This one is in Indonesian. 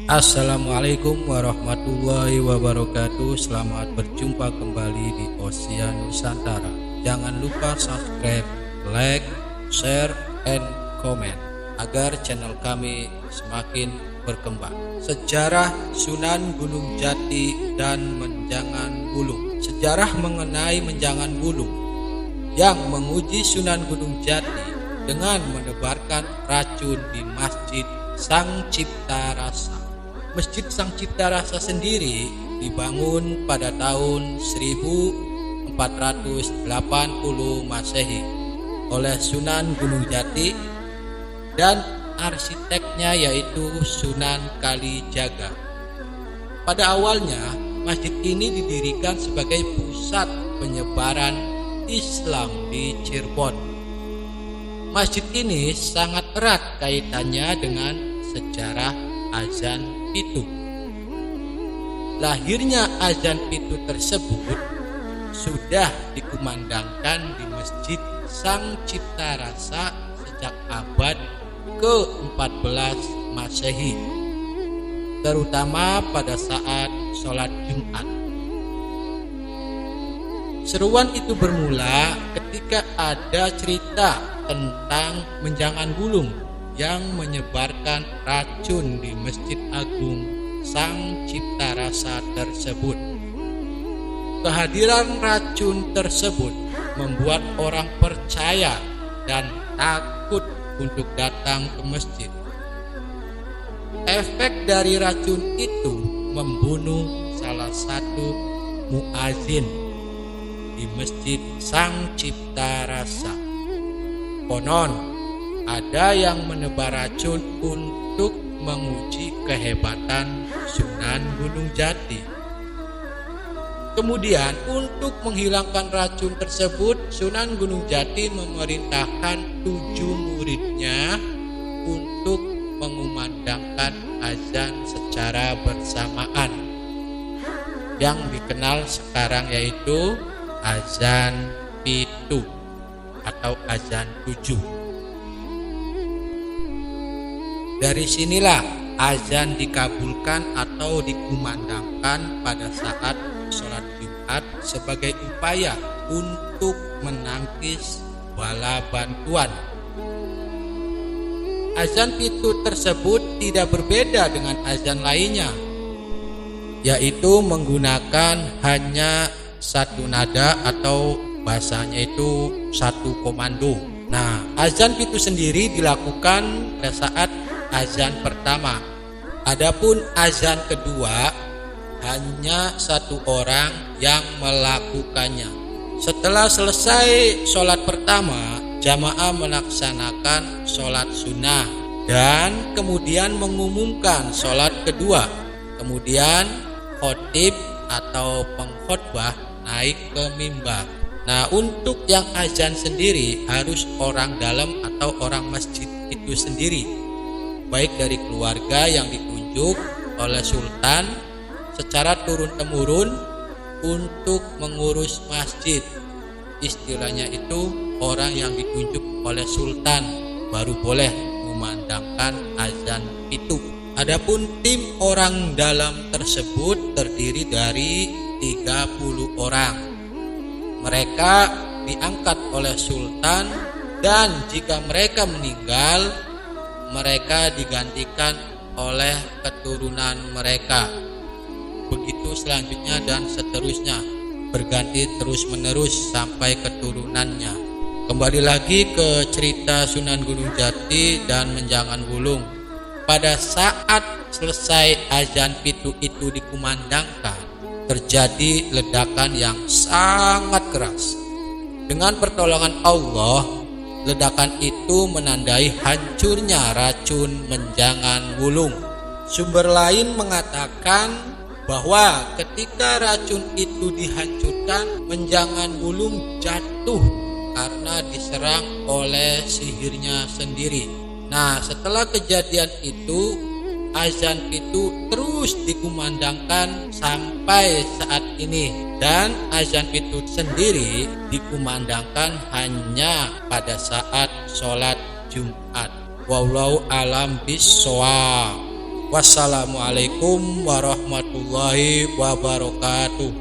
Assalamualaikum warahmatullahi wabarakatuh. Selamat berjumpa kembali di Osia Nusantara. Jangan lupa subscribe, like, share, and comment agar channel kami semakin berkembang. Sejarah Sunan Gunung Jati dan Menjangan Wulung. Sejarah mengenai Menjangan Wulung yang menguji Sunan Gunung Jati dengan menebarkan racun di Masjid Sang Cipta Rasa. Masjid Sang Cipta Rasa sendiri dibangun pada tahun 1480 Masehi oleh Sunan Gunung Jati dan arsiteknya yaitu Sunan Kalijaga. Pada awalnya, masjid ini didirikan sebagai pusat penyebaran Islam di Cirebon. Masjid ini sangat erat kaitannya dengan sejarah azan pitu. Lahirnya azan pitu tersebut sudah dikumandangkan di Masjid Sang Cipta Rasa sejak abad ke-14 Masehi, terutama pada saat sholat Jumat. Seruan itu bermula ketika ada cerita tentang Menjangan Wulung yang menyebarkan racun di Masjid Agung Sang Cipta Rasa tersebut. Kehadiran racun tersebut membuat orang percaya dan takut untuk datang ke masjid. Efek dari racun itu membunuh salah satu muazin di Masjid Sang Cipta Rasa. Konon ada yang menebar racun untuk menguji kehebatan Sunan Gunung Jati. Kemudian untuk menghilangkan racun tersebut, Sunan Gunung Jati memerintahkan 7 muridnya untuk mengumandangkan azan secara bersamaan yang dikenal sekarang yaitu azan pitu atau azan 7. Dari sinilah azan dikabulkan atau dikumandangkan pada saat sholat Jumat sebagai upaya untuk menangkis bala bantuan. Azan pitu tersebut tidak berbeda dengan azan lainnya, yaitu menggunakan hanya satu nada atau bahasanya itu satu komando. Nah, azan pitu sendiri dilakukan pada saat azan pertama. Adapun azan kedua hanya satu orang yang melakukannya. Setelah selesai sholat pertama, jamaah melaksanakan sholat sunnah dan kemudian mengumumkan sholat kedua. Kemudian khotib atau pengkhotbah naik ke mimbar. Nah, untuk yang azan sendiri harus orang dalam atau orang masjid itu sendiri, baik dari keluarga yang ditunjuk oleh sultan secara turun-temurun untuk mengurus masjid. Istilahnya itu orang yang ditunjuk oleh sultan baru boleh memandangkan azan itu. Adapun tim orang dalam tersebut terdiri dari 30 orang. Mereka diangkat oleh sultan dan jika mereka meninggal, mereka digantikan oleh keturunan mereka. Begitu selanjutnya dan seterusnya, berganti terus menerus sampai keturunannya. Kembali lagi ke cerita Sunan Gunung Jati dan Menjangan Wulung. Pada saat selesai azan pitu itu dikumandangkan, terjadi ledakan yang sangat keras. Dengan pertolongan Allah, ledakan itu menandai hancurnya racun Menjangan Wulung. Sumber lain mengatakan bahwa ketika racun itu dihancurkan, Menjangan Wulung jatuh karena diserang oleh sihirnya sendiri. Nah, setelah kejadian itu, azan itu terus dikumandangkan sampai saat ini, dan azan pitu sendiri dikumandangkan hanya pada saat sholat Jumat. Wallahu alam bishawab. Wassalamualaikum warahmatullahi wabarakatuh.